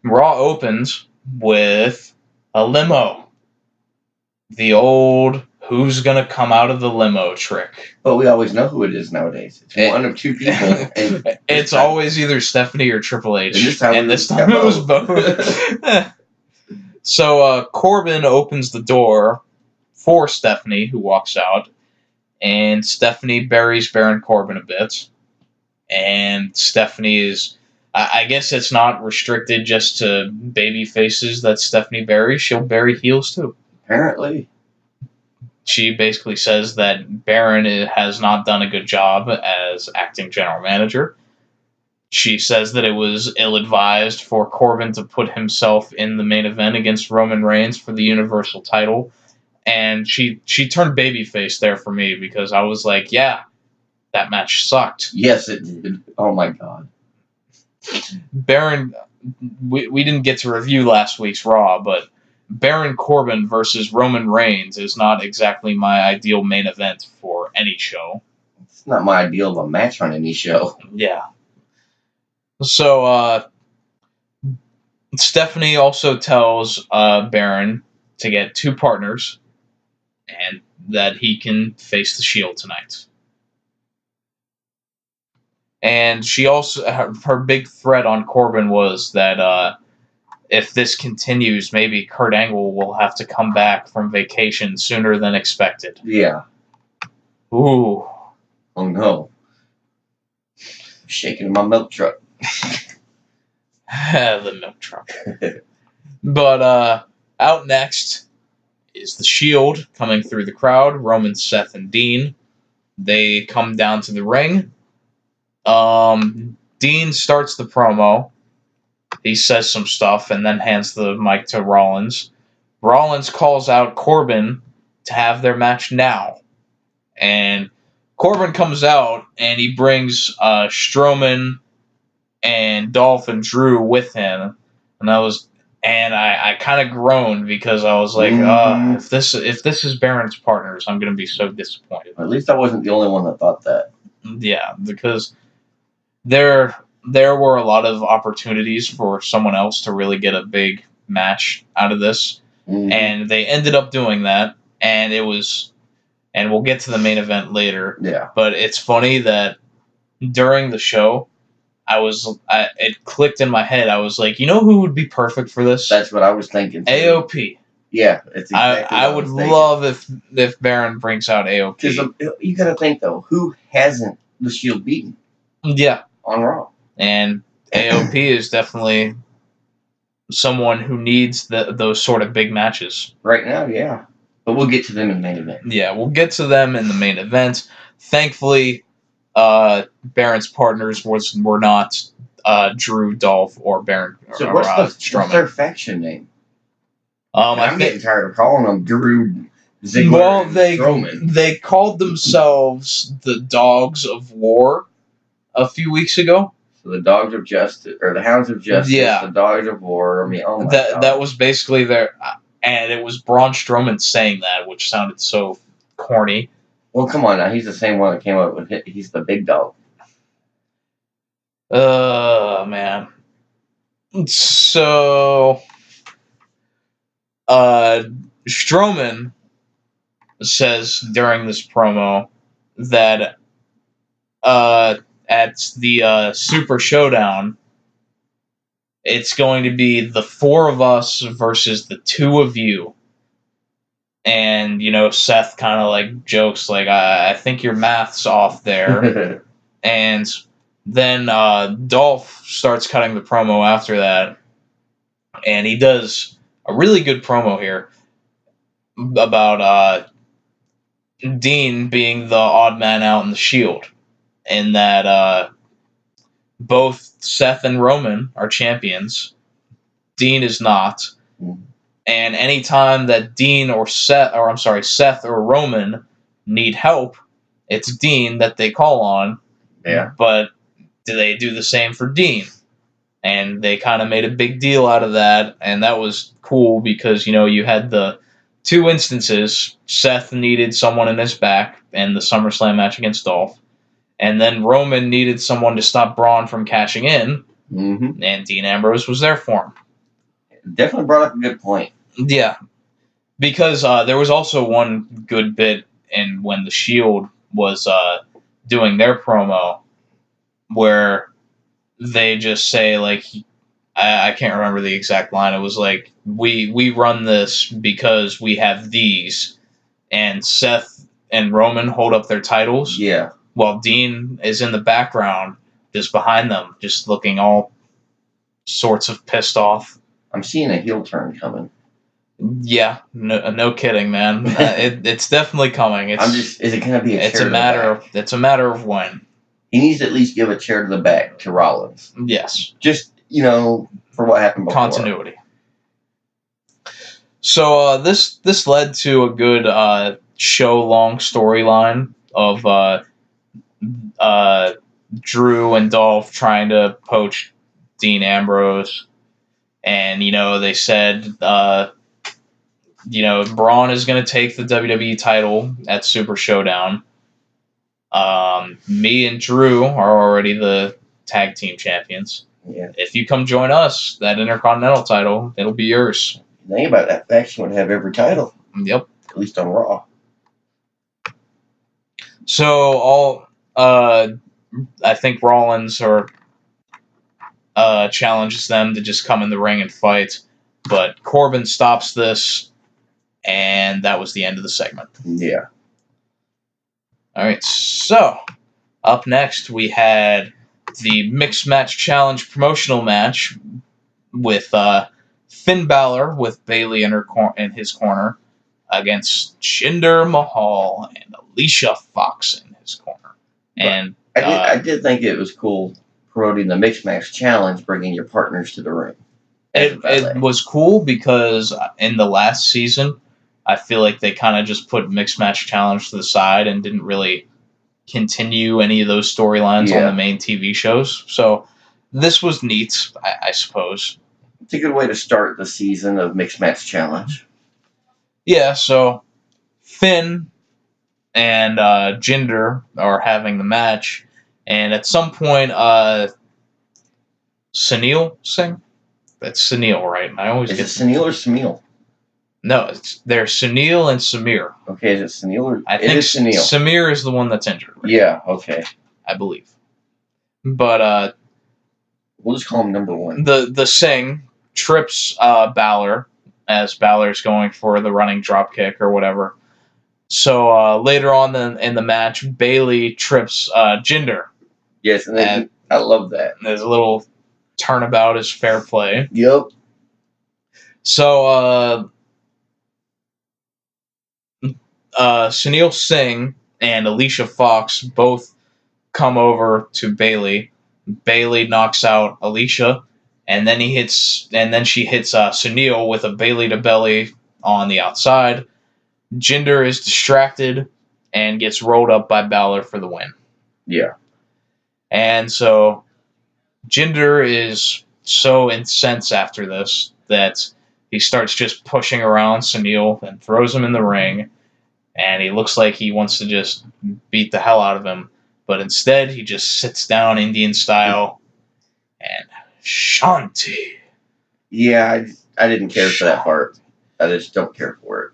Raw opens with a limo. The old who's going to come out of the limo trick. But we always know who it is nowadays. It's one of two people. And it's always either Stephanie or Triple H. And this time it was both. So Corbin opens the door for Stephanie, who walks out. And Stephanie buries Baron Corbin a bit. And Stephanie is... I guess it's not restricted just to baby faces that Stephanie buries. She'll bury heels too. Apparently. She basically says that Baron has not done a good job as acting general manager. She says that it was ill-advised for Corbin to put himself in the main event against Roman Reigns for the Universal title. And she turned babyface there for me because I was like, yeah, that match sucked. Yes, it did. Oh my God. Baron, we didn't get to review last week's Raw, but Baron Corbin versus Roman Reigns is not exactly my ideal main event for any show. It's not my ideal of a match on any show. Yeah. So, Stephanie also tells Baron to get 2 partners and that he can face the Shield tonight. And she also, her big threat on Corbin was that if this continues, maybe Kurt Angle will have to come back from vacation sooner than expected. Yeah. Ooh. Oh no. I'm shaking in my milk truck. The milk truck. But out next is the Shield coming through the crowd. Roman, Seth, and Dean. They come down to the ring. Dean starts the promo. He says some stuff and then hands the mic to Rollins. Rollins calls out Corbin to have their match now. And Corbin comes out and he brings Strowman and Dolph and Drew with him. And I kind of groaned because I was like, if this is Baron's partners, I'm going to be so disappointed. At least I wasn't the only one that thought that. Yeah, because there were a lot of opportunities for someone else to really get a big match out of this. Mm-hmm. And they ended up doing that. And and we'll get to the main event later. Yeah. But it's funny that during the show, it clicked in my head. I was like, you know who would be perfect for this? That's what I was thinking too. AOP. Yeah, it's exactly I would love if Baron brings out AOP. Because you got to think though, who hasn't the Shield beaten? Yeah, on Raw. And AOP is definitely someone who needs those sort of big matches. Right now, yeah. But we'll get to them in the main event. Yeah, we'll get to them in the main event. Thankfully, Baron's partners were not Drew, Dolph, or Baron. So what's their faction name? I'm getting tired of calling them Drew, Ziggler, and Strowman. They called themselves the Dogs of War a few weeks ago. So the Dogs of Justice, or the Hounds of Justice, the Dogs of War. I mean, oh my God. That was basically their... And it was Braun Strowman saying that, which sounded so corny. Well, come on now. He's the same one that came up with it. He's the big dog. Man. So... Strowman says during this promo that at the Super Showdown, it's going to be the 4 of us versus the 2 of you. And, Seth kind of like jokes like, I think your math's off there. And then Dolph starts cutting the promo after that. And he does a really good promo here about Dean being the odd man out in the Shield. And that both Seth and Roman are champions. Dean is not. And anytime that Seth or Roman need help, it's Dean that they call on. Yeah. But do they do the same for Dean? And they kind of made a big deal out of that, and that was cool because, you had the 2 instances. Seth needed someone in his back in the SummerSlam match against Dolph. And then Roman needed someone to stop Braun from cashing in, and Dean Ambrose was there for him. Definitely brought up a good point. Yeah. Because there was also one good bit in when the Shield was doing their promo where they just say, like, I can't remember the exact line. It was like, we run this because we have these, and Seth and Roman hold up their titles. Yeah. While Dean is in the background, just behind them, just looking all sorts of pissed off. I'm seeing a heel turn coming. Yeah, no kidding, man. It's definitely coming. Is it going to be It's a matter of when. He needs to at least give a chair to the back to Rollins. Yes. Just, for what happened before. Continuity. So this led to a good show-long storyline of Drew and Dolph trying to poach Dean Ambrose. And, they said, Braun is going to take the WWE title at Super Showdown. Me and Drew are already the tag team champions. Yeah. If you come join us, that Intercontinental title, it'll be yours. Think about that faction would have every title. Yep. At least on Raw. So I think Rollins challenges them to just come in the ring and fight, but Corbin stops this, and that was the end of the segment. Yeah. All right, so up next we had the Mixed Match Challenge promotional match with Finn Balor with Bayley in his corner against Jinder Mahal and Alicia Fox in his corner. And I did think it was cool promoting the Mixed Match Challenge, bringing your partners to the ring. It was cool because in the last season, I feel like they kind of just put Mixed Match Challenge to the side and didn't really continue any of those storylines on the main TV shows. So this was neat, I suppose. It's a good way to start the season of Mixed Match Challenge. Yeah, so Finn and Jinder are having the match, and at some point, Sunil Singh? That's Sunil, right? I always get it Sunil or Samil? No, they're Sunil and Samir. Okay, is it Sunil or... I think Sunil. Samir is the one that's injured. Right? Yeah, okay. I believe. But, we'll just call him number one. The Singh trips Balor as Balor's going for the running drop kick or whatever. So later on in the match, Bayley trips Jinder. Yes, and I love that. There's a little turnabout is fair play. Yep. So Sunil Singh and Alicia Fox both come over to Bayley. Bayley knocks out Alicia, and then she hits Sunil with a Bayley to belly on the outside. Jinder is distracted and gets rolled up by Balor for the win. Yeah. And so Jinder is so incensed after this that he starts just pushing around Sunil and throws him in the ring. And he looks like he wants to just beat the hell out of him. But instead, he just sits down Indian style and Shanti. Yeah, I didn't care for that part. I just don't care for it.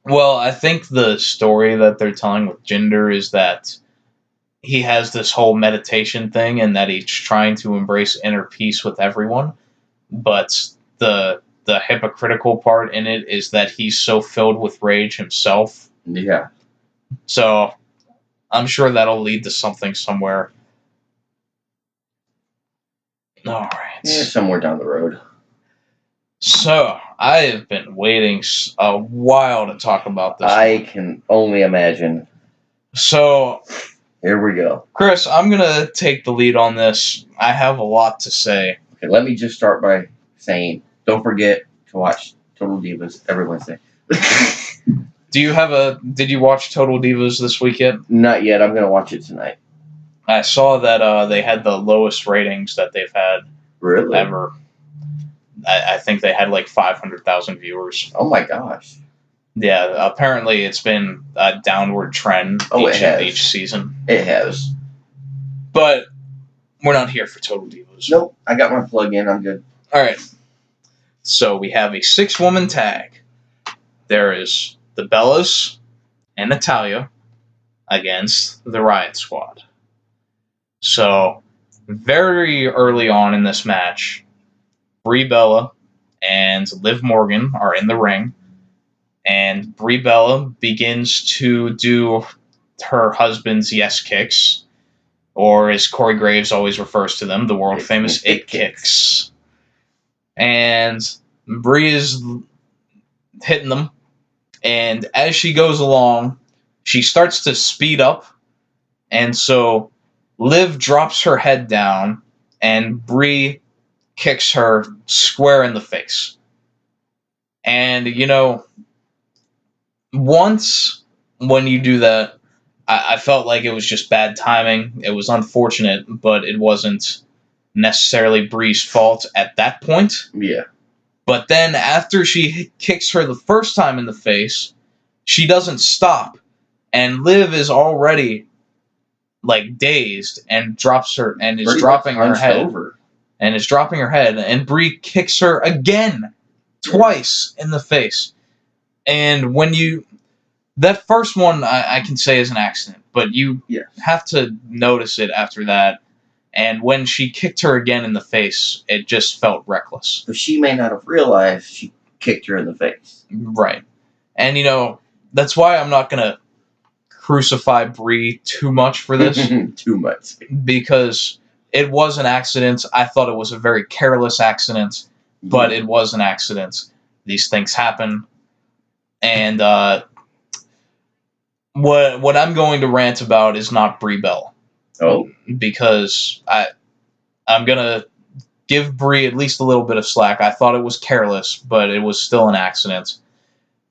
Well, I think the story that they're telling with Jinder is that he has this whole meditation thing and that he's trying to embrace inner peace with everyone. But the hypocritical part in it is that he's so filled with rage himself. Yeah. So I'm sure that'll lead to something somewhere. All right. Yeah, somewhere down the road. So I have been waiting a while to talk about this. I can only imagine. So here we go. Chris, I'm going to take the lead on this. I have a lot to say. Okay, let me just start by saying, don't forget to watch Total Divas every Wednesday. Did you watch Total Divas this weekend? Not yet. I'm going to watch it tonight. I saw that they had the lowest ratings that they've had ever. I think they had like 500,000 viewers. Oh my gosh. Yeah, apparently it's been a downward trend each season. It has. But we're not here for Total Divas. Nope. I got my plug in. I'm good. All right. So we have a 6-woman tag. There is the Bellas and Natalya against the Riot Squad. So, very early on in this match, Brie Bella and Liv Morgan are in the ring, and Brie Bella begins to do her husband's yes kicks, or as Corey Graves always refers to them, the world-famous it kicks. And Brie is hitting them, and as she goes along, she starts to speed up, and so Liv drops her head down, and Brie kicks her square in the face. And, once when you do that, I felt like it was just bad timing. It was unfortunate, but it wasn't necessarily Brie's fault at that point. Yeah. But then after she kicks her the first time in the face, she doesn't stop. And Liv is already dazed and drops her and is dropping her head over. And is dropping her head, and Brie kicks her again twice in the face. And when that first one I can say is an accident, but you have to notice it after that. And when she kicked her again in the face, it just felt reckless. But she may not have realized she kicked her in the face. Right. And that's why I'm not gonna crucify Brie too much for this. Too much. Because it was an accident. I thought it was a very careless accident, but it was an accident. These things happen. And what I'm going to rant about is not Brie Bella. Oh. Because I'm going to give Brie at least a little bit of slack. I thought it was careless, but it was still an accident.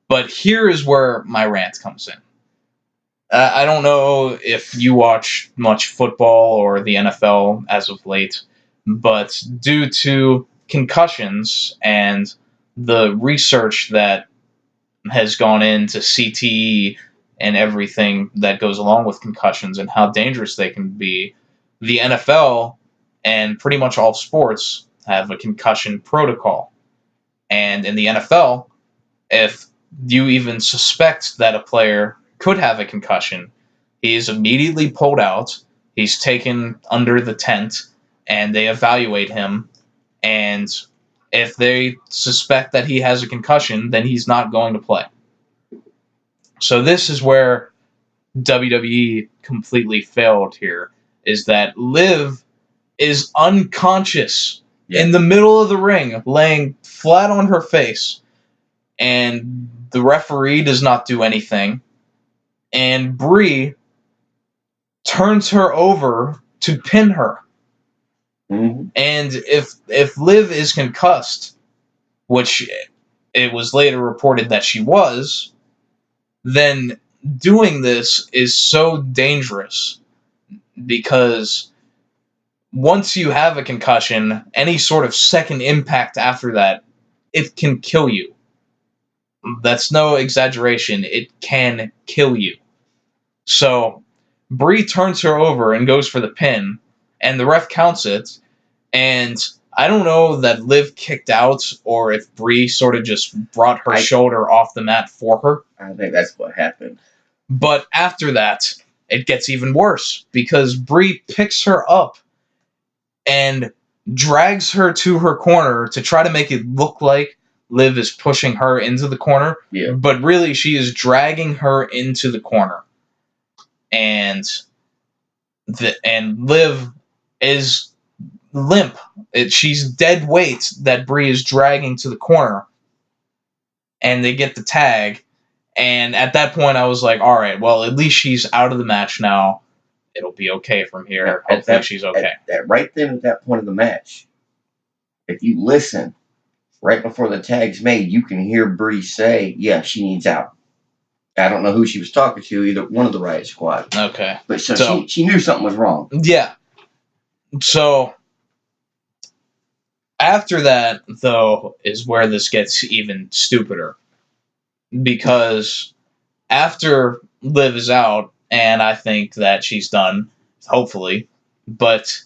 But here is where my rant comes in. I don't know if you watch much football or the NFL as of late, but due to concussions and the research that has gone into CTE and everything that goes along with concussions and how dangerous they can be, the NFL and pretty much all sports have a concussion protocol. And in the NFL, if you even suspect that a player could have a concussion, he is immediately pulled out, he's taken under the tent, and they evaluate him, and if they suspect that he has a concussion, then he's not going to play. So this is where WWE completely failed here, is that Liv is unconscious in the middle of the ring, laying flat on her face, and the referee does not do anything. And Brie turns her over to pin her. Mm-hmm. And if Liv is concussed, which it was later reported that she was, then doing this is so dangerous, because once you have a concussion, any sort of second impact after that, it can kill you. That's no exaggeration. It can kill you. So Brie turns her over and goes for the pin, and the ref counts it. And I don't know that Liv kicked out or if Brie sort of just brought her shoulder off the mat for her. I think that's what happened. But after that, it gets even worse, because Brie picks her up and drags her to her corner to try to make it look like Liv is pushing her into the corner. Yeah. But really, she is dragging her into the corner. And Liv is limp. She's dead weight that Brie is dragging to the corner. And they get the tag. And at that point, I was like, all right, well, at least she's out of the match now. It'll be okay from here. Hopefully she's okay. Right then at that point of the match, if you listen, right before the tag's made, you can hear Brie say, yeah, she needs out. I don't know who she was talking to, either one of the Riot Squad. Okay. But so she knew something was wrong. Yeah. So after that, though, is where this gets even stupider. Because after Liv is out, and I think that she's done, hopefully, but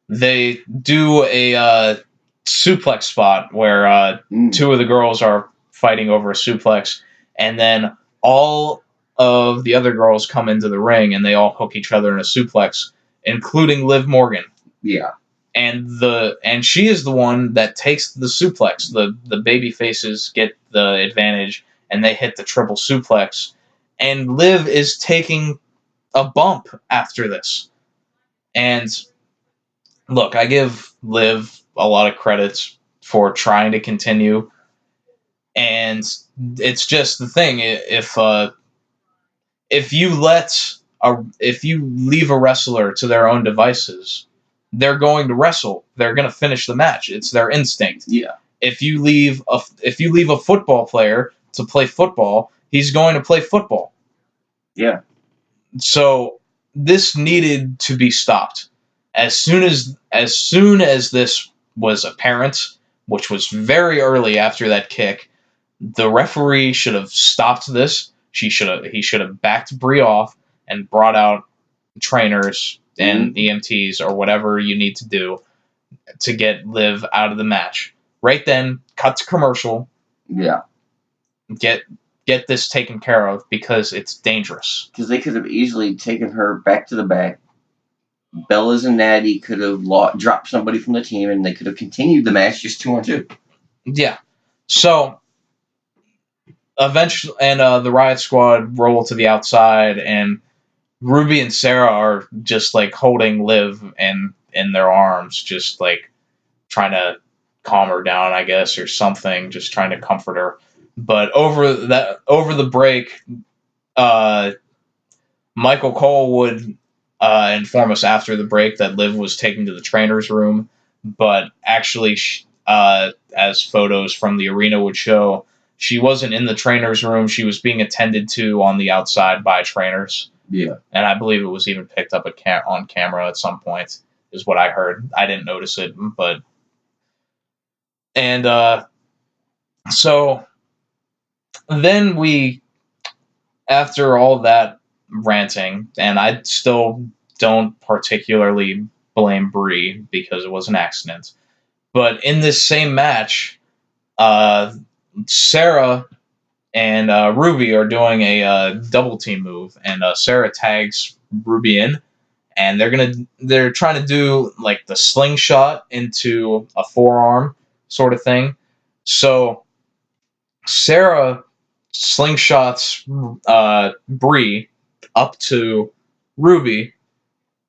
they do a suplex spot where two of the girls are fighting over a suplex, and then all of the other girls come into the ring and they all hook each other in a suplex, including Liv Morgan. Yeah. And she is the one that takes the suplex. The baby faces get the advantage and they hit the triple suplex. And Liv is taking a bump after this. And look, I give Liv a lot of credits for trying to continue. And it's just the thing, if you leave a wrestler to their own devices, they're going to wrestle. They're going to finish the match. It's their instinct. Yeah. If you leave a football player to play football, he's going to play football. Yeah. So this needed to be stopped. As soon as this was apparent, which was very early after that kick, the referee should have stopped this. He should have backed Brie off and brought out trainers and EMTs or whatever you need to do to get Liv out of the match. Right then, cut to commercial. Yeah. Get this taken care of because it's dangerous. Because they could have easily taken her back to the back. Bellas and Natty could have dropped somebody from the team, and they could have continued the match just 2-on-2. Yeah. So eventually, and the Riot Squad roll to the outside, and Ruby and Sarah are just like holding Liv in their arms, just like trying to calm her down, I guess, or something, just trying to comfort her. But over the break, Michael Cole would inform us after the break that Liv was taken to the trainer's room, but actually, as photos from the arena would show, she wasn't in the trainer's room. She was being attended to on the outside by trainers. Yeah. And I believe it was even picked up on camera at some point, is what I heard. I didn't notice it, but... And so then after all that ranting, and I still don't particularly blame Brie because it was an accident, but in this same match, Sarah and Ruby are doing a double team move, and Sarah tags Ruby in, and they're trying to do like the slingshot into a forearm sort of thing. So Sarah slingshots Brie up to Ruby,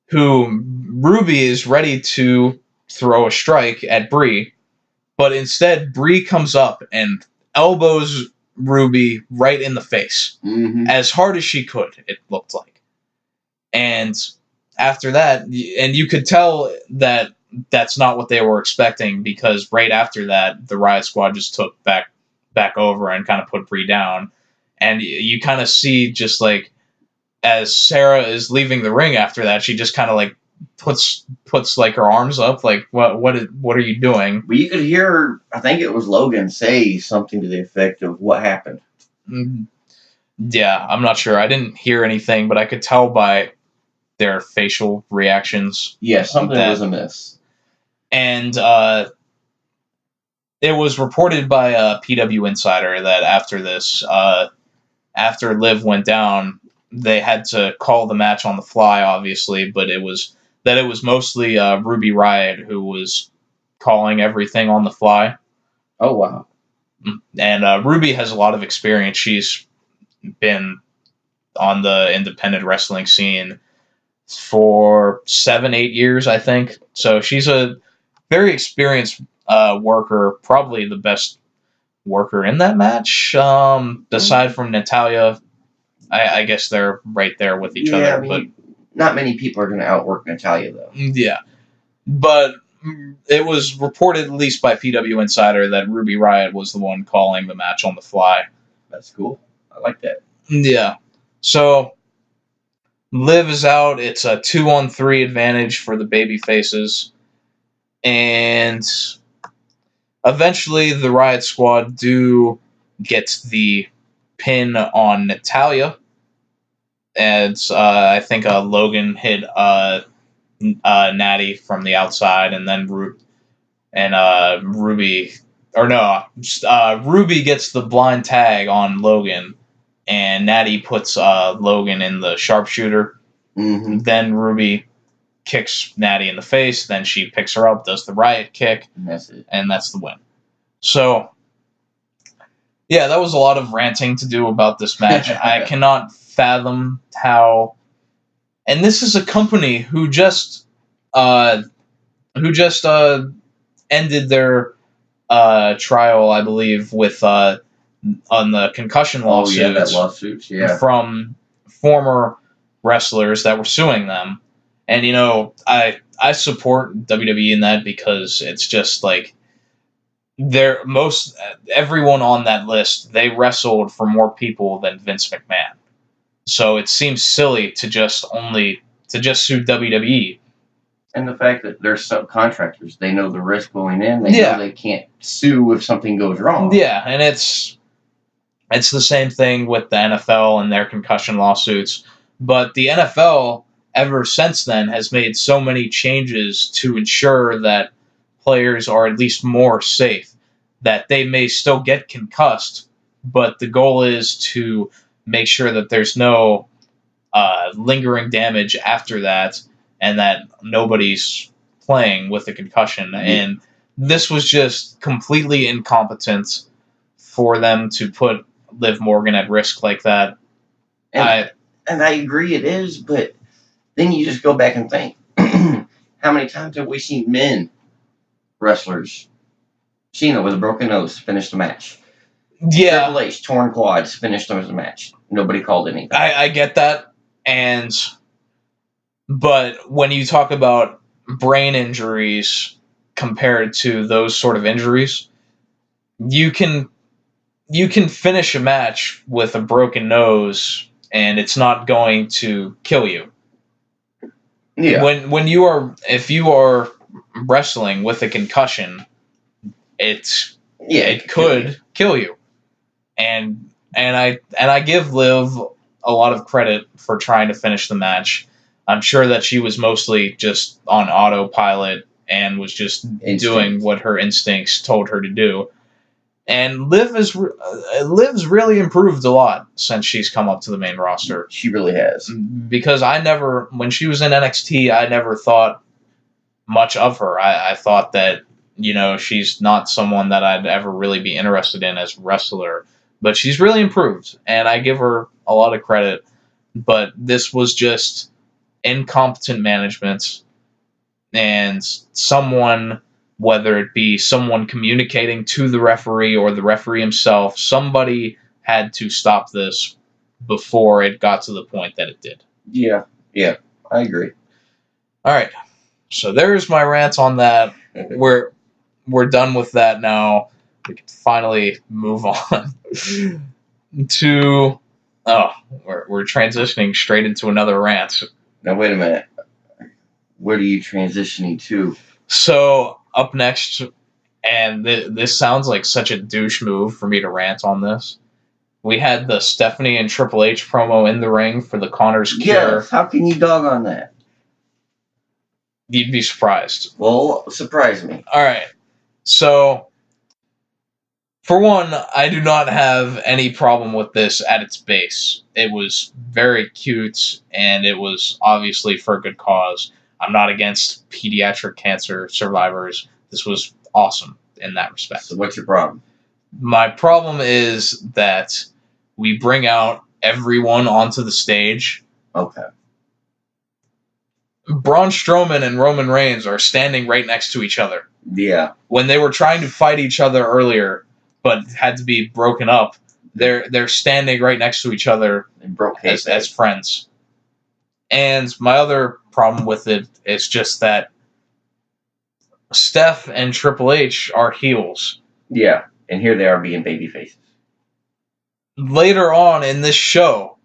who Ruby is ready to throw a strike at Brie, but instead Brie comes up and elbows Ruby right in the face, as hard as she could, it looked like. And after that, and you could tell that that's not what they were expecting, because right after that, the Riot Squad just took back over and kind of put Brie down. And you kind of see just like, as Sarah is leaving the ring after that, she just kind of like puts like her arms up, like what are you doing? But you could hear, I think it was Logan, say something to the effect of what happened. Yeah, I'm not sure. I didn't hear anything, but I could tell by their facial reactions. Yeah, something was amiss. And it was reported by a PW Insider that after this, after Liv went down, they had to call the match on the fly, obviously, but it was mostly Ruby Riott who was calling everything on the fly. Oh, wow. And Ruby has a lot of experience. She's been on the independent wrestling scene for 7-8 years, I think. So she's a very experienced worker, probably the best worker in that match. Aside from Natalya, I guess they're right there with each other. I mean, but not many people are going to outwork Natalya, though. Yeah. But it was reported, at least by PW Insider, that Ruby Riott was the one calling the match on the fly. That's cool. I like that. Yeah. So Liv is out. It's a 2-on-3 advantage for the baby faces. And eventually the Riot Squad do get the pin on Natalya. And I think Logan hit Natty from the outside, and then Ruby gets the blind tag on Logan, and Natty puts Logan in the sharpshooter. Mm-hmm. Then Ruby kicks Natty in the face. Then she picks her up, does the riot kick, And that's it. and that's the win. So, yeah, that was a lot of ranting to do about this match. I cannot fathom how. And this is a company who just ended their trial, I believe, with on the concussion lawsuits. Oh yeah, that lawsuits. Yeah, from former wrestlers that were suing them, and I support WWE in that because it's just like everyone on that list, they wrestled for more people than Vince McMahon. So it seems silly to just sue WWE. And the fact that they're subcontractors, they know the risk going in. They know they can't sue if something goes wrong. Yeah, and it's the same thing with the NFL and their concussion lawsuits. But the NFL, ever since then, has made so many changes to ensure that players are at least more safe, that they may still get concussed, but the goal is to make sure that there's no lingering damage after that, and that nobody's playing with a concussion. And this was just completely incompetent for them to put Liv Morgan at risk like that. And I agree it is, but then you just go back and think, how many times have we seen men wrestlers, Cena with a broken nose, finish the match? Yeah. Triple H, torn quads, finished the match. Nobody called anything. I get that, but when you talk about brain injuries compared to those sort of injuries, you can finish a match with a broken nose and it's not going to kill you. Yeah. If you are wrestling with a concussion, it could kill you. And I give Liv a lot of credit for trying to finish the match. I'm sure that she was mostly just on autopilot and was just doing what her instincts told her to do. And Liv's really improved a lot since she's come up to the main roster. She really has. Because when she was in NXT, I never thought much of her. I thought that, she's not someone that I'd ever really be interested in as a wrestler. But she's really improved, and I give her a lot of credit. But this was just incompetent management, and someone, whether it be someone communicating to the referee or the referee himself, somebody had to stop this before it got to the point that it did. Yeah, I agree. All right, so there's my rant on that. We're done with that now. We can finally move on to... Oh, we're transitioning straight into another rant. Now, wait a minute. What are you transitioning to? So, up next, and this sounds like such a douche move for me to rant on this. We had the Stephanie and Triple H promo in the ring for the Konnor's Cure. Yes, how can you dog on that? You'd be surprised. Well, surprise me. All right. So, for one, I do not have any problem with this at its base. It was very cute, and it was obviously for a good cause. I'm not against pediatric cancer survivors. This was awesome in that respect. So what's your problem? My problem is that we bring out everyone onto the stage. Okay. Braun Strowman and Roman Reigns are standing right next to each other. Yeah. When they were trying to fight each other earlier, but had to be broken up, they're standing right next to each other as friends. And my other problem with it is just that Steph and Triple H are heels. Yeah, and here they are being baby faces. Later on in this show,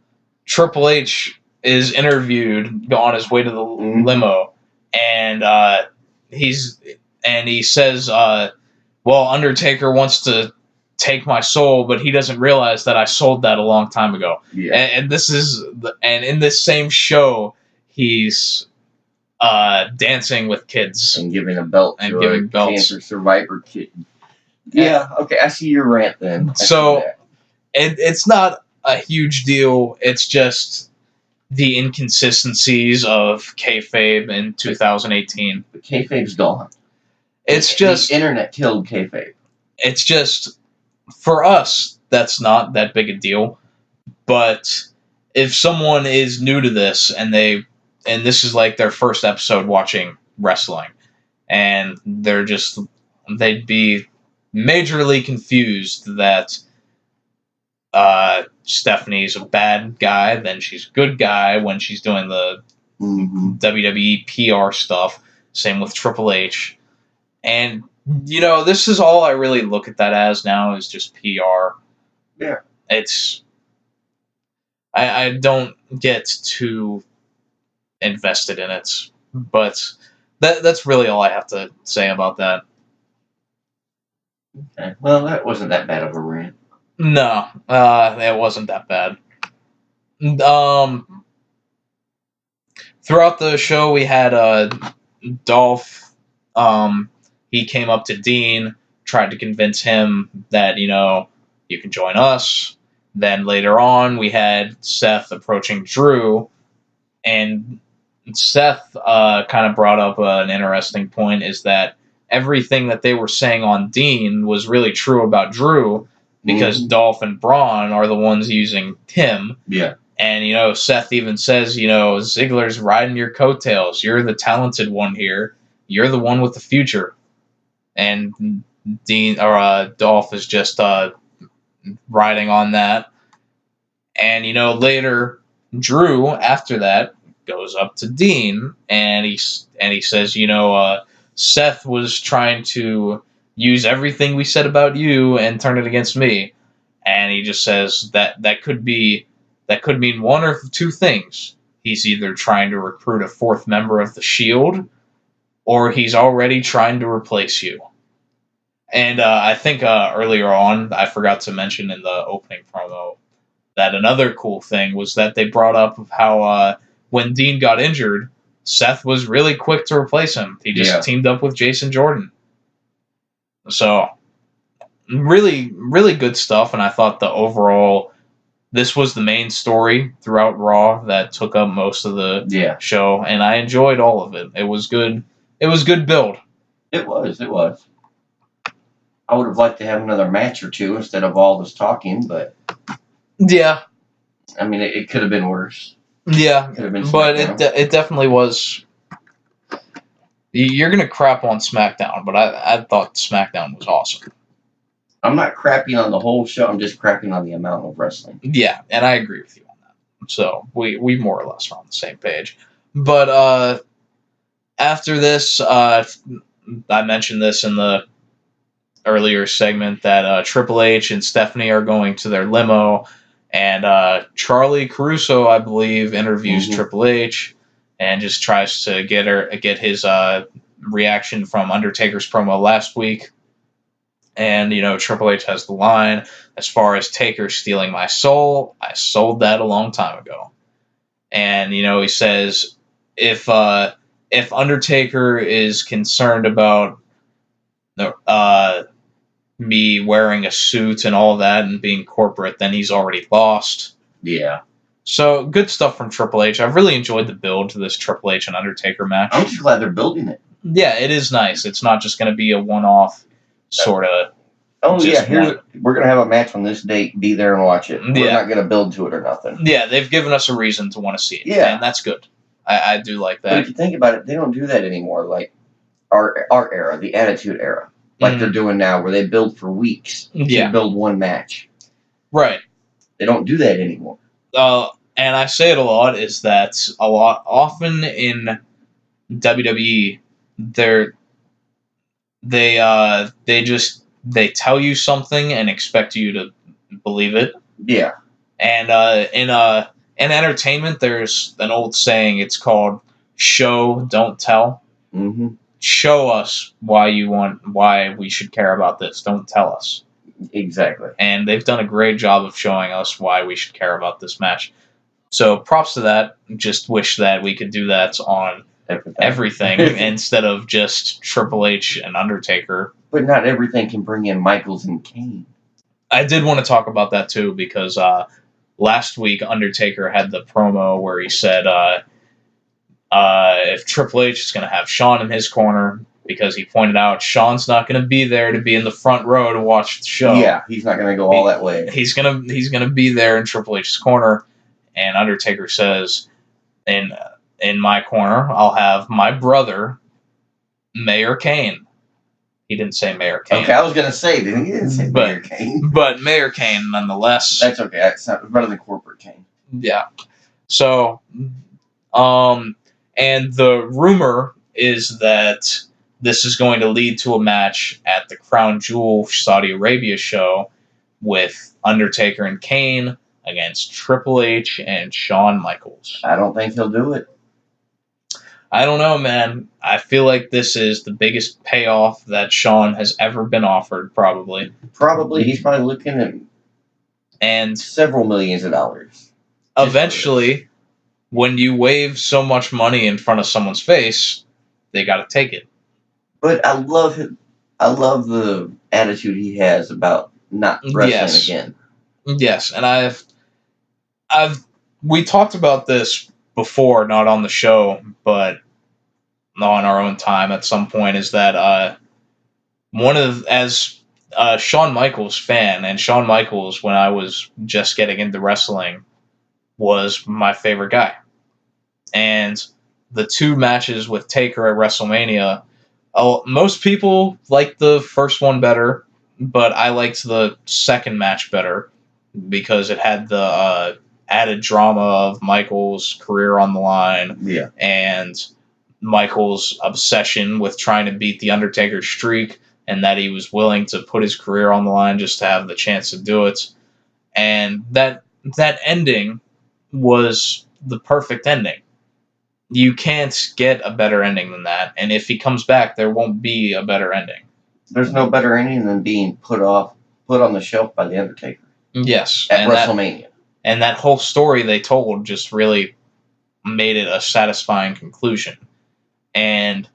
Triple H is interviewed on his way to the limo, and he says, well, Undertaker wants to take my soul, but he doesn't realize that I sold that a long time ago. Yeah. And in this same show, he's dancing with kids and giving a belt and to giving a belts. cancer survivor kid. Yeah, okay, I see your rant then. So it's not a huge deal. It's just the inconsistencies of kayfabe in 2018. The kayfabe's gone. It's just the internet killed kayfabe. It's just for us that's not that big a deal. But if someone is new to this and this is like their first episode watching wrestling, and they'd be majorly confused that Stephanie's a bad guy, then she's a good guy when she's doing the WWE PR stuff. Same with Triple H. And, this is all I really look at that as now is just PR. Yeah. I don't get too invested in it, but that's really all I have to say about that. Okay. Well, that wasn't that bad of a rant. No, it wasn't that bad. Throughout the show, we had Dolph. He came up to Dean, tried to convince him that, you can join us. Then later on, we had Seth approaching Drew, and Seth kind of brought up an interesting point, is that everything that they were saying on Dean was really true about Drew, because Dolph and Braun are the ones using him. Yeah. And, Seth even says, Ziggler's riding your coattails. You're the talented one here. You're the one with the future. And Dolph is just riding on that. And, later, Drew, after that, goes up to Dean, and he says, Seth was trying to use everything we said about you and turn it against me. And he just says that could mean one or two things. He's either trying to recruit a fourth member of the Shield, or he's already trying to replace you. And I think earlier on, I forgot to mention in the opening promo that another cool thing was that they brought up how when Dean got injured, Seth was really quick to replace him. He just teamed up with Jason Jordan. So, really, really good stuff. And I thought this was the main story throughout Raw that took up most of the show. And I enjoyed all of it. It was good. It was good build. It was. I would have liked to have another match or two instead of all this talking, but... Yeah. I mean, it could have been worse. Yeah, but it definitely was... You're going to crap on SmackDown, but I thought SmackDown was awesome. I'm not crapping on the whole show, I'm just crapping on the amount of wrestling. Yeah, and I agree with you on that. So, we more or less are on the same page. But after this, I mentioned this in the earlier segment that Triple H and Stephanie are going to their limo, and Charlie Caruso, I believe, interviews Triple H and just tries to get his reaction from Undertaker's promo last week. And, Triple H has the line, as far as Taker stealing my soul, I sold that a long time ago. And, he says, if Undertaker is concerned about me wearing a suit and all that and being corporate, then he's already lost. Yeah. So, good stuff from Triple H. I've really enjoyed the build to this Triple H and Undertaker match. I'm just glad they're building it. Yeah, it is nice. It's not just going to be a one-off sort of... Oh, yeah, we're going to have a match on this date. Be there and watch it. We're not going to build to it or nothing. Yeah, they've given us a reason to want to see it. Yeah. And that's good. I do like that. But if you think about it, they don't do that anymore. Like our era, the Attitude Era. Like they're doing now, where they build for weeks to build one match. Right. They don't do that anymore. And I say it a lot, is that often in WWE, they tell you something and expect you to believe it. Yeah. And in entertainment, there's an old saying. It's called "show, don't tell." Mm-hmm. Show us why we should care about this. Don't tell us. Exactly. And they've done a great job of showing us why we should care about this match. So props to that. Just wish that we could do that on everything instead of just Triple H and Undertaker. But not everything can bring in Michaels and Kane. I did want to talk about that too because last week Undertaker had the promo where he said if Triple H is going to have Shawn in his corner, because he pointed out Shawn's not going to be there to be in the front row to watch the show. Yeah, he's not going to go all that way. He's gonna be there in Triple H's corner, and Undertaker says, in my corner, I'll have my brother, Mayor Kane. He didn't say Mayor Kane. Okay, I was going to say, he didn't say Mayor Kane. But Mayor Kane, nonetheless. That's okay. That's better than Corporate Kane. Yeah. So, and the rumor is that this is going to lead to a match at the Crown Jewel Saudi Arabia show with Undertaker and Kane against Triple H and Shawn Michaels. I don't think he'll do it. I don't know, man. I feel like this is the biggest payoff that Shawn has ever been offered, probably. Probably. He's probably looking at several millions of dollars. Eventually, when you wave so much money in front of someone's face, they got to take it. But I love him. I love the attitude he has about not wrestling again. Yes, and we talked about this before, not on the show, but on our own time at some point, is that as a Shawn Michaels fan, and Shawn Michaels, when I was just getting into wrestling, was my favorite guy. And the two matches with Taker at WrestleMania, most people liked the first one better, but I liked the second match better because it had the added drama of Michaels' career on the line, and Michaels' obsession with trying to beat the Undertaker's streak, and that he was willing to put his career on the line just to have the chance to do it. And that ending was the perfect ending. You can't get a better ending than that, and if he comes back, there won't be a better ending. There's no better ending than being put on the shelf by the Undertaker. Yes, at WrestleMania. And that whole story they told just really made it a satisfying conclusion. And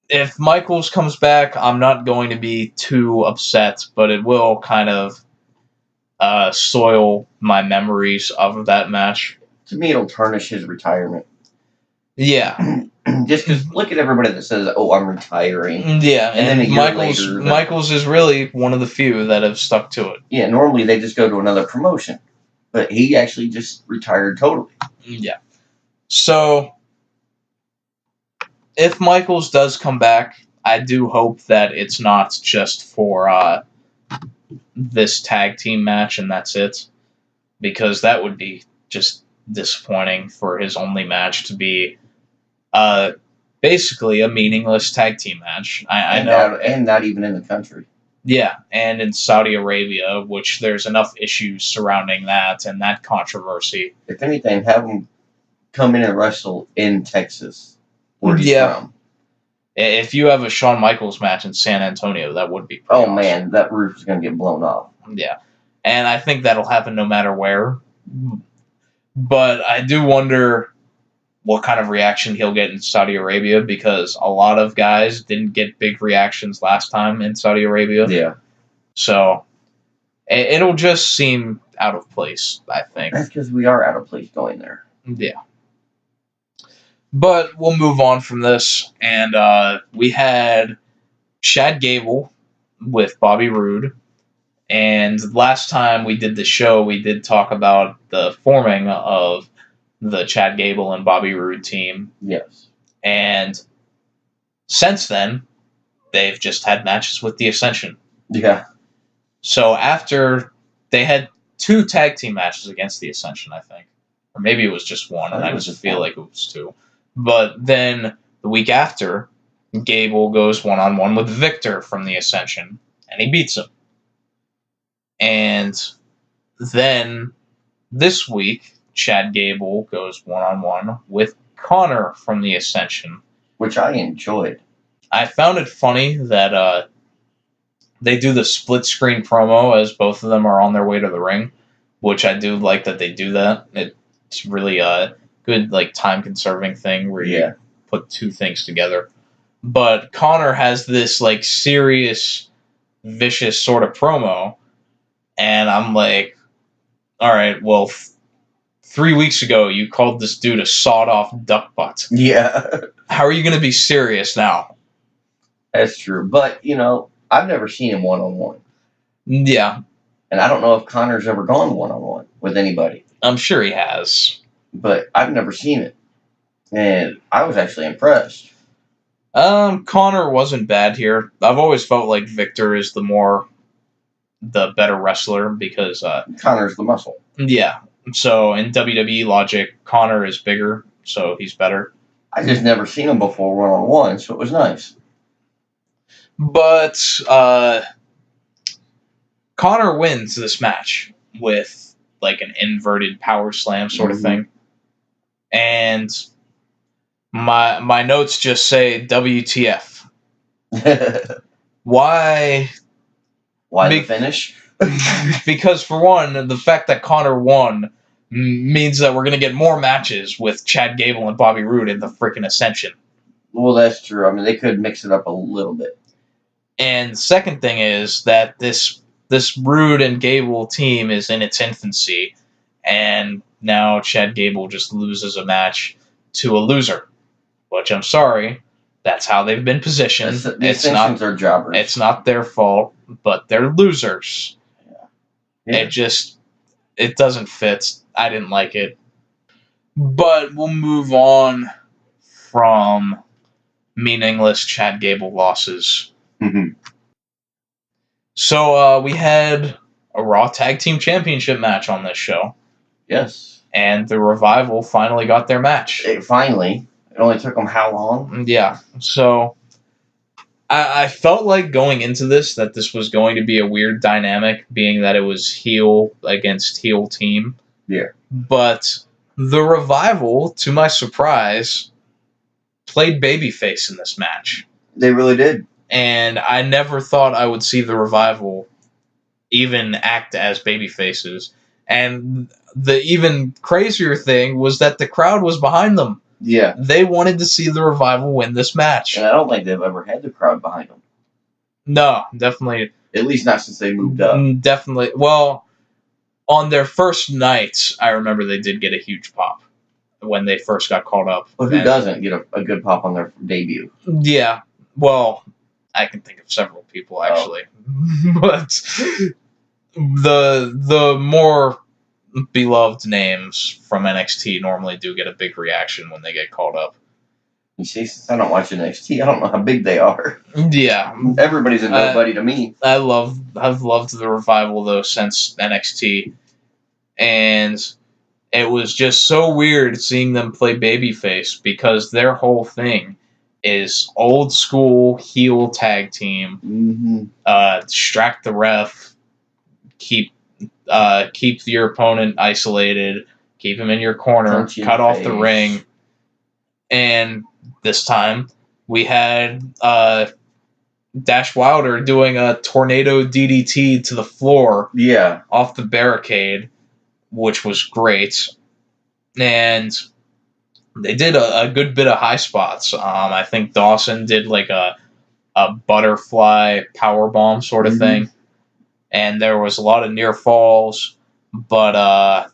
if Michaels comes back, I'm not going to be too upset, but it will kind of soil my memories of that match. To me, it'll tarnish his retirement. Yeah. Just because look at everybody that says, "Oh, I'm retiring." Yeah, and then Michaels is really one of the few that have stuck to it. Yeah, normally they just go to another promotion, but he actually just retired totally. Yeah. So, if Michaels does come back, I do hope that it's not just for this tag team match and that's it, because that would be just disappointing for his only match to be basically a meaningless tag team match. I know. And not even in the country. Yeah, and in Saudi Arabia, which there's enough issues surrounding that and that controversy. If anything, have him come in and wrestle in Texas, where he's from. If you have a Shawn Michaels match in San Antonio, that would be pretty awesome. Man, that roof is going to get blown off. Yeah, and I think that'll happen no matter where. But I do wonder what kind of reaction he'll get in Saudi Arabia, because a lot of guys didn't get big reactions last time in Saudi Arabia. Yeah. So it'll just seem out of place, I think. That's because we are out of place going there. Yeah. But we'll move on from this, and we had Chad Gable with Bobby Roode. And last time we did the show, we did talk about the forming of the Chad Gable and Bobby Roode team. Yes. And since then, they've just had matches with the Ascension. Yeah. So after they had 2 tag team matches against the Ascension, I think. Or maybe it was just one, and I just feel like it was 2. But then the week after, Gable goes one-on-one with Victor from the Ascension, and he beats him. And then this week, Chad Gable goes one-on-one with Konnor from the Ascension. Which I enjoyed. I found it funny that they do the split-screen promo as both of them are on their way to the ring, which I do like that they do that. It's really good like time-conserving thing where Yeah. you put two things together. But Konnor has this like serious, vicious sort of promo, and I'm like, all right, well, 3 weeks ago you called this dude a sawed-off duck butt. Yeah. How are you going to be serious now? That's true. But, I've never seen him one-on-one. Yeah. And I don't know if Connor's ever gone one-on-one with anybody. I'm sure he has. But I've never seen it. And I was actually impressed. Konnor wasn't bad here. I've always felt like Victor is the better wrestler because, Connor's the muscle. Yeah. So in WWE logic, Konnor is bigger, so he's better. I just never seen him before one-on-one, so it was nice. But, Konnor wins this match with like an inverted power slam sort of thing. And my notes just say WTF. Why the finish? Because for one, the fact that Konnor won means that we're going to get more matches with Chad Gable and Bobby Roode in the freaking Ascension. Well, that's true. I mean, they could mix it up a little bit. And the second thing is that this Roode and Gable team is in its infancy, and now Chad Gable just loses a match to a loser, which I'm sorry, that's how they've been positioned. These Ascensions are jobbers. It's not their fault, but they're losers. Yeah. It doesn't fit. I didn't like it. But we'll move on from meaningless Chad Gable losses. Mm-hmm. So we had a Raw Tag Team Championship match on this show. Yes. And the Revival finally got their match. It only took them how long? Yeah. So I felt like going into this that this was going to be a weird dynamic, being that it was heel against heel team. Yeah. But the Revival, to my surprise, played babyface in this match. They really did. And I never thought I would see the Revival even act as babyfaces. And the even crazier thing was that the crowd was behind them. Yeah. They wanted to see the Revival win this match. And I don't think they've ever had the crowd behind them. No, definitely. At least not since they moved up. Definitely. Well, on their first night, I remember they did get a huge pop when they first got called up. Well, who doesn't get a good pop on their debut? Yeah. Well, I can think of several people, actually. Oh. But the more beloved names from NXT normally do get a big reaction when they get called up. You see, since I don't watch NXT, I don't know how big they are. Yeah. Everybody's a nobody to me. I've loved the Revival, though, since NXT. And it was just so weird seeing them play babyface because their whole thing is old school heel tag team. Mm-hmm. Distract the ref, keep your opponent isolated, keep him in your corner, cut off the ring. And this time we had Dash Wilder doing a tornado DDT to the floor, off the barricade, which was great. And they did a good bit of high spots. I think Dawson did like a butterfly powerbomb sort of thing. And there was a lot of near falls. But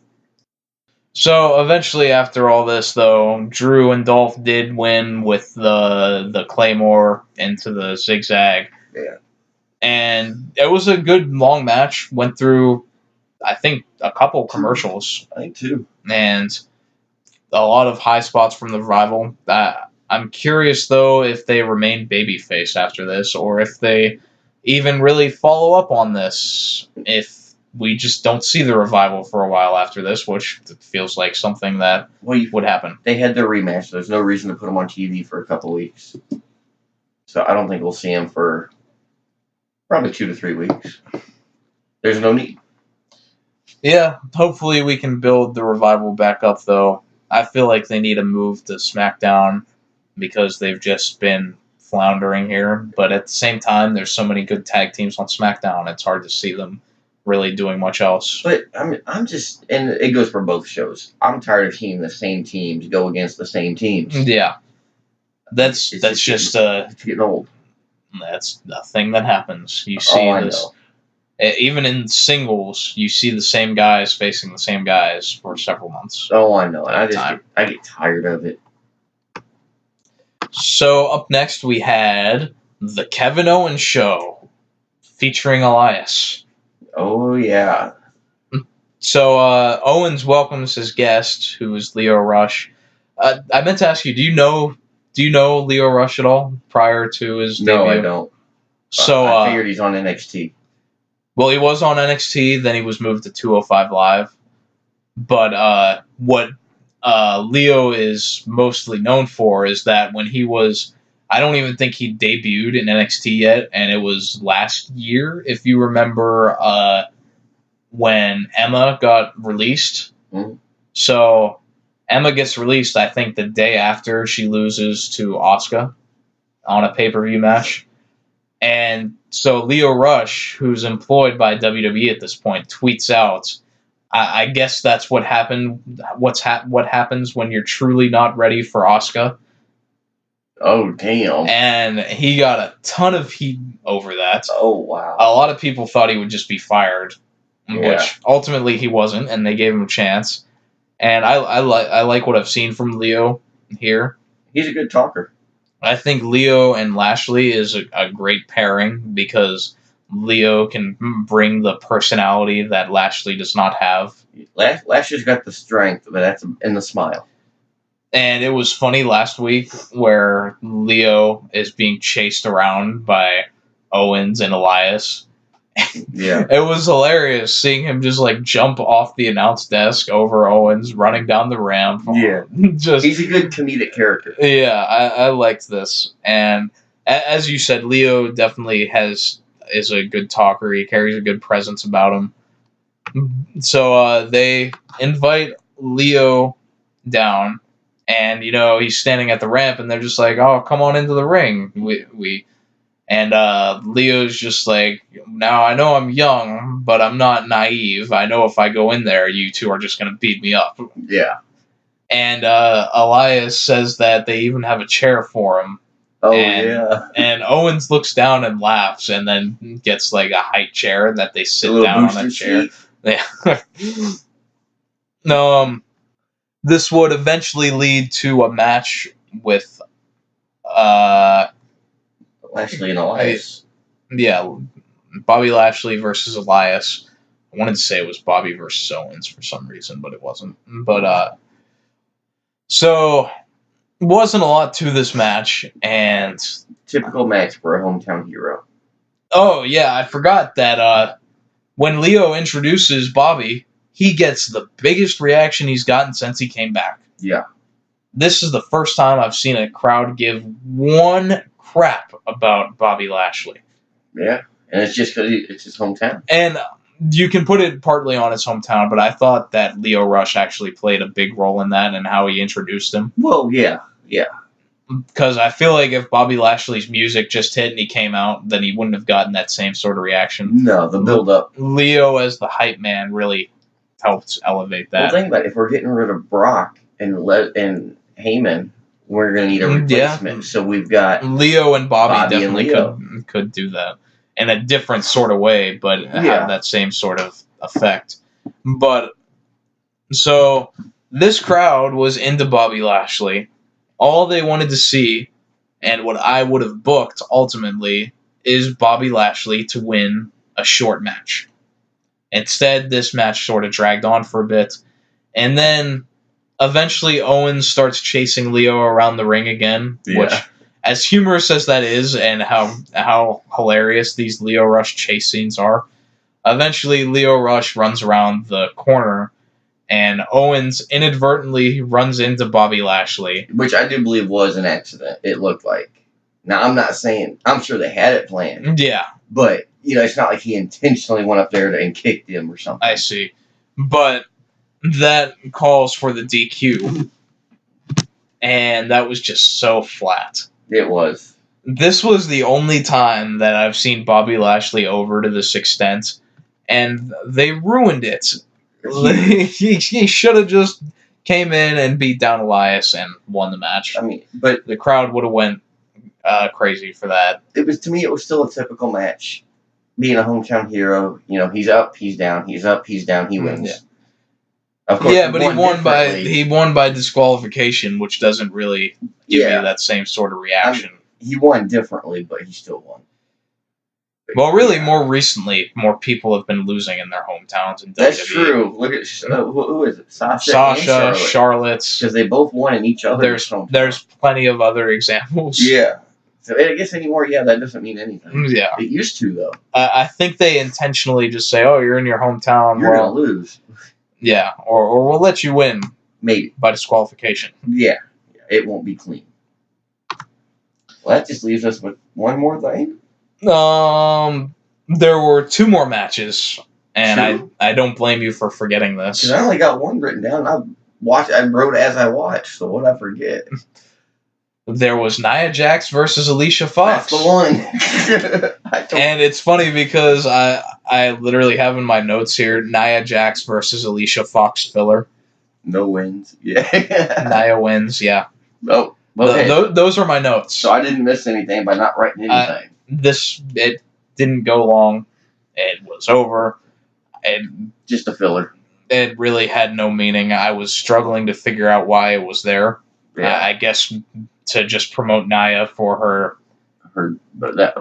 so eventually after all this, though, Drew and Dolph did win with the Claymore into the zigzag. Yeah. And it was a good long match. Went through, I think, a couple commercials. I think two. And a lot of high spots from the Revival. I'm curious, though, if they remain babyface after this, or if they even really follow up on this. If we just don't see the Revival for a while after this, which feels like something that would happen. They had their rematch. There's no reason to put them on TV for a couple weeks. So I don't think we'll see them for probably 2 to 3 weeks. There's no need. Yeah, hopefully we can build the Revival back up, though. I feel like they need a move to SmackDown because they've just been floundering here. But at the same time, there's so many good tag teams on SmackDown, it's hard to see them really doing much else. But I'm just, and it goes for both shows. I'm tired of seeing the same teams go against the same teams. Yeah, that's just getting old. That's a thing that happens. You see this. Know. Even in singles, you see the same guys facing the same guys for several months. Oh, I know. I get tired of it. So up next we had the Kevin Owens Show featuring Elias. Oh yeah. So Owens welcomes his guest, who is Lio Rush. I meant to ask you, do you know Lio Rush at all prior to his debut? No, I don't. So I figured he's on NXT. Well, he was on NXT, then he was moved to 205 Live. But what Lio is mostly known for is that when he was, I don't even think he debuted in NXT yet, and it was last year, if you remember, when Emma got released. Mm-hmm. So Emma gets released, I think, the day after she loses to Asuka on a pay-per-view match. And so Lio Rush, who's employed by WWE at this point, tweets out, I guess that's what happened. What happens when you're truly not ready for Asuka. Oh, damn. And he got a ton of heat over that. Oh, wow. A lot of people thought he would just be fired, which ultimately he wasn't, and they gave him a chance. And I like what I've seen from Lio here. He's a good talker. I think Lio and Lashley is a great pairing because Lio can bring the personality that Lashley does not have. Lashley's got the strength, but that's in the smile. And it was funny last week where Lio is being chased around by Owens and Elias. Yeah. It was hilarious seeing him just like jump off the announce desk over Owens, running down the ramp. Yeah. He's a good comedic character. Yeah, I liked this. And as you said, Lio definitely is a good talker. He carries a good presence about him. So they invite Lio down, and he's standing at the ramp, and they're just like, "Oh, come on into the ring." And Leo's just like, "Now I know I'm young, but I'm not naive. I know if I go in there, you two are just gonna beat me up." Yeah. And Elias says that they even have a chair for him. Oh, yeah. And Owens looks down and laughs, and then gets like a high chair that they sit down on that chair. Yeah. No, this would eventually lead to a match with Lashley and Elias. Yeah, Bobby Lashley versus Elias. I wanted to say it was Bobby versus Owens for some reason, but it wasn't. But so wasn't a lot to this match, and typical match for a hometown hero. Oh yeah, I forgot that when Lio introduces Bobby, he gets the biggest reaction he's gotten since he came back. Yeah. This is the first time I've seen a crowd give one crap about Bobby Lashley. Yeah, and it's just because it's his hometown. And you can put it partly on his hometown, but I thought that Lio Rush actually played a big role in that and how he introduced him. Well, yeah. Because I feel like if Bobby Lashley's music just hit and he came out, then he wouldn't have gotten that same sort of reaction. No, the build-up. Lio as the hype man really helped elevate that. Well, think about it. If we're getting rid of Brock and Heyman, we're going to need a replacement. Yeah. So we've got Lio and Bobby definitely could do that in a different sort of way, but have that same sort of effect. But so this crowd was into Bobby Lashley. All they wanted to see, and what I would have booked ultimately, is Bobby Lashley to win a short match. Instead, this match sort of dragged on for a bit, and then eventually, Owens starts chasing Lio around the ring again, which, as humorous as that is, and how hilarious these Lio Rush chase scenes are, eventually Lio Rush runs around the corner, and Owens inadvertently runs into Bobby Lashley. Which I do believe was an accident, it looked like. Now, I'm not saying, I'm sure they had it planned. Yeah. But, it's not like he intentionally went up there and kicked him or something. I see. But that calls for the DQ. And that was just so flat. It was. This was the only time that I've seen Bobby Lashley over to this extent. and they ruined it. He should have just came in and beat down Elias and won the match. I mean, but the crowd would have went crazy for that. It was still a typical match. Being a hometown hero, he's up, he's down, he's up, he's down, he wins. Yeah. Of course, but he won by disqualification, which doesn't really give you that same sort of reaction. He won differently, but he still won. Well, really, more recently, more people have been losing in their hometowns in WWE. That's true. Look at who is it? Sasha, Charlotte, because they both won in each other's hometowns. There's plenty of other examples. Yeah. So I guess anymore, that doesn't mean anything. Yeah. It used to, though. I think they intentionally just say, "Oh, you're in your hometown. You're gonna lose." Yeah, or we'll let you win. Maybe by disqualification. Yeah, it won't be clean. Well, that just leaves us with one more thing. There were 2 more matches, and I don't blame you for forgetting this. Because I only got one written down. I wrote as I watched, so what I forget. There was Nia Jax versus Alicia Fox. That's the one. And it's funny because I literally have in my notes here Nia Jax versus Alicia Fox filler. No wins. Yeah. Nia wins. Yeah. Oh. Okay. Those are my notes. So I didn't miss anything by not writing anything. It didn't go long. It was over. Just a filler. It really had no meaning. I was struggling to figure out why it was there. Yeah. I guess to just promote Nia for her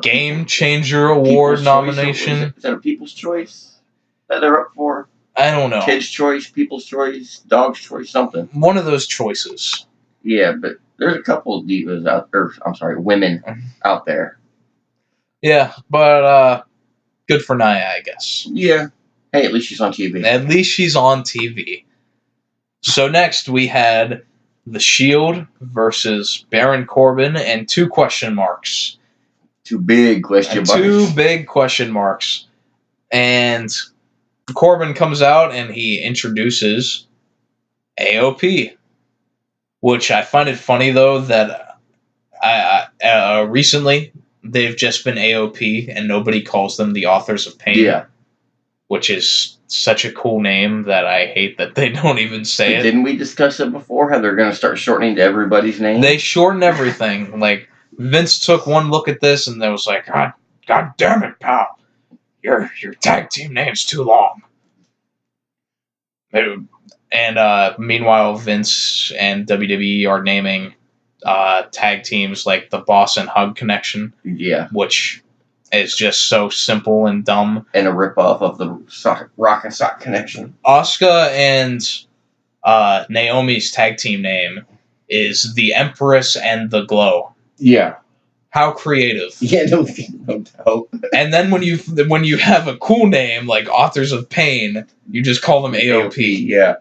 Game Changer Award nomination. Is that a People's Choice that they're up for? I don't know. Kids' Choice, People's Choice, Dog's Choice, something. One of those choices. Yeah, but there's a couple of divas women out there. Yeah, but good for Nia, I guess. Yeah. Hey, at least she's on TV. At least she's on TV. So next we had The Shield versus Baron Corbin and 2 question marks. 2 big question marks. 2 big question marks. And Corbin comes out and he introduces AOP. Which I find it funny, though, that recently they've just been AOP and nobody calls them the Authors of Pain. Yeah. Which is such a cool name that I hate that they don't even say it. Didn't we discuss it before, how they're going to start shortening to everybody's name? They shorten everything. Like, Vince took one look at this and they was like, God damn it, pal. Your tag team name's too long. And meanwhile, Vince and WWE are naming tag teams like the Boss and Hug Connection. Yeah. Which is just so simple and dumb. And a ripoff of the Rock and Sock Connection. Asuka and Naomi's tag team name is the Empress and the Glow. Yeah. How creative. Yeah, no doubt. And then when you have a cool name like Authors of Pain, you just call them AOP. Yeah.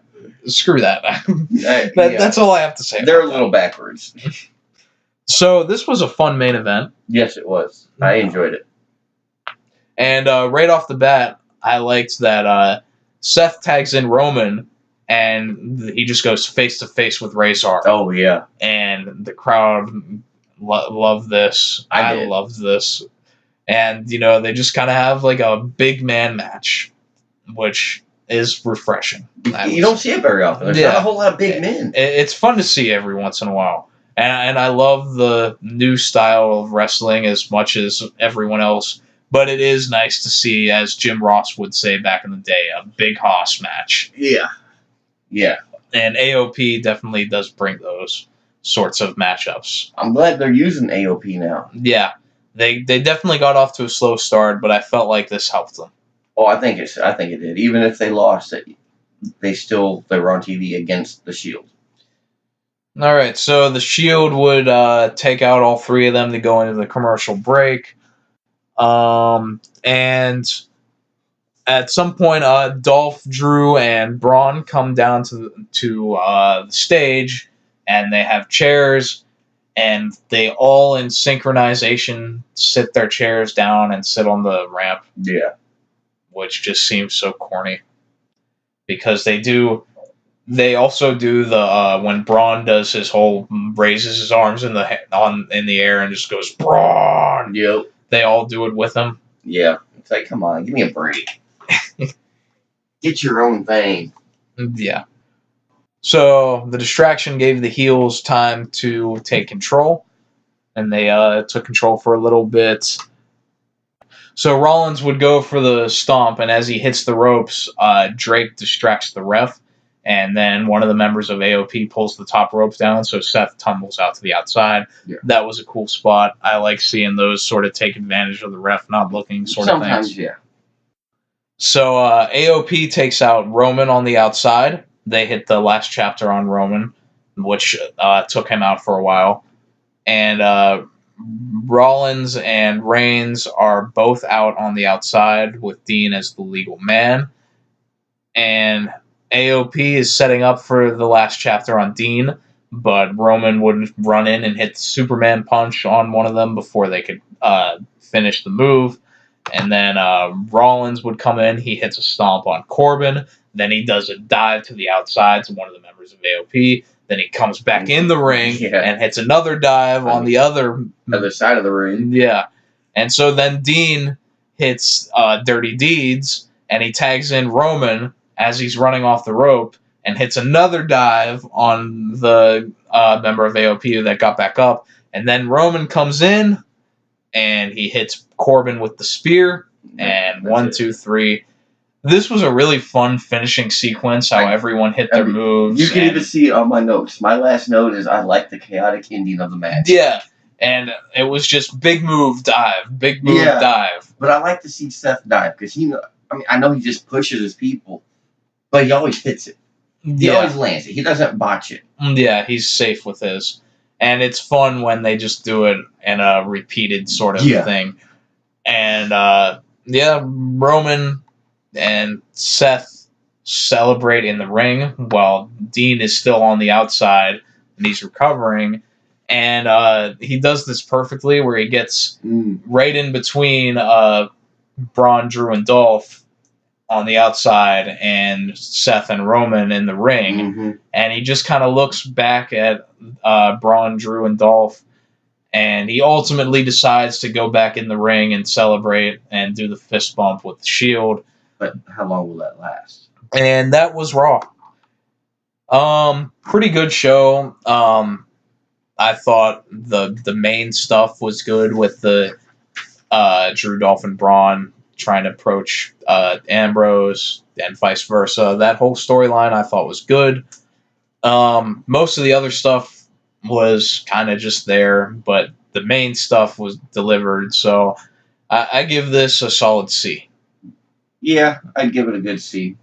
Screw that. That's all I have to say. They're a little backwards. So this was a fun main event. Yes, it was. I enjoyed it. And right off the bat, I liked that Seth tags in Roman, and he just goes face to face with Razor. Oh yeah. And the crowd loved this. I loved this. And they just kind of have like a big man match, which is refreshing. You don't see it very often. There's not a whole lot of big men. It's fun to see every once in a while. And I love the new style of wrestling as much as everyone else. But it is nice to see, as Jim Ross would say back in the day, a big hoss match. Yeah. Yeah. And AOP definitely does bring those sorts of matchups. I'm glad they're using AOP now. Yeah. They definitely got off to a slow start, but I felt like this helped them. Oh, I think it did. Even if they lost it, they were on TV against the Shield. All right, so the Shield would take out all 3 of them to go into the commercial break. And at some point, Dolph, Drew, and Braun come down to the stage, and they have chairs, and they all in synchronization sit their chairs down and sit on the ramp. Yeah. Which just seems so corny. Because they also do the when Braun does his whole raises his arms in the air and just goes Braun. Yep. They all do it with him. Yeah. It's like, come on, give me a break. Get your own thing. Yeah. So the distraction gave the heels time to take control, and they took control for a little bit. So Rollins would go for the stomp, and as he hits the ropes, Drake distracts the ref, and then one of the members of AOP pulls the top rope down, so Seth tumbles out to the outside. Yeah. That was a cool spot. I like seeing those sort of take advantage of the ref not looking sort of things. Sometimes, yeah. So AOP takes out Roman on the outside. They hit the last chapter on Roman, which took him out for a while. And Rollins and Reigns are both out on the outside with Dean as the legal man. And AOP is setting up for the last chapter on Dean, but Roman would run in and hit the Superman punch on one of them before they could finish the move. And then Rollins would come in. He hits a stomp on Corbin. Then he does a dive to the outside to one of the members of AOP. Then he comes back in the ring and hits another dive on the other side of the ring. Yeah. And so then Dean hits Dirty Deeds, and he tags in Roman as he's running off the rope and hits another dive on the member of AOP that got back up. And then Roman comes in, and he hits Corbin with the spear. And 1, 2, 3. This was a really fun finishing sequence, how everyone hit their moves. You can even see it on my notes. My last note is I like the chaotic ending of the match. Yeah, and it was just big move, dive, big move, dive. But I like to see Seth dive because I know he just pushes his people, but he always hits it. He always lands it. He doesn't botch it. Yeah, he's safe with his. And it's fun when they just do it in a repeated sort of thing. And, Roman and Seth celebrate in the ring while Dean is still on the outside and he's recovering. And he does this perfectly where he gets right in between Braun, Drew, and Dolph on the outside and Seth and Roman in the ring. Mm-hmm. And he just kind of looks back at Braun, Drew, and Dolph. And he ultimately decides to go back in the ring and celebrate and do the fist bump with the Shield. But how long will that last? And that was Raw. Pretty good show. I thought the main stuff was good with the Drew, Dolph, and Braun trying to approach Ambrose and vice versa. That whole storyline I thought was good. Most of the other stuff was kind of just there, but the main stuff was delivered. So I give this a solid C. Yeah, I'd give it a good C.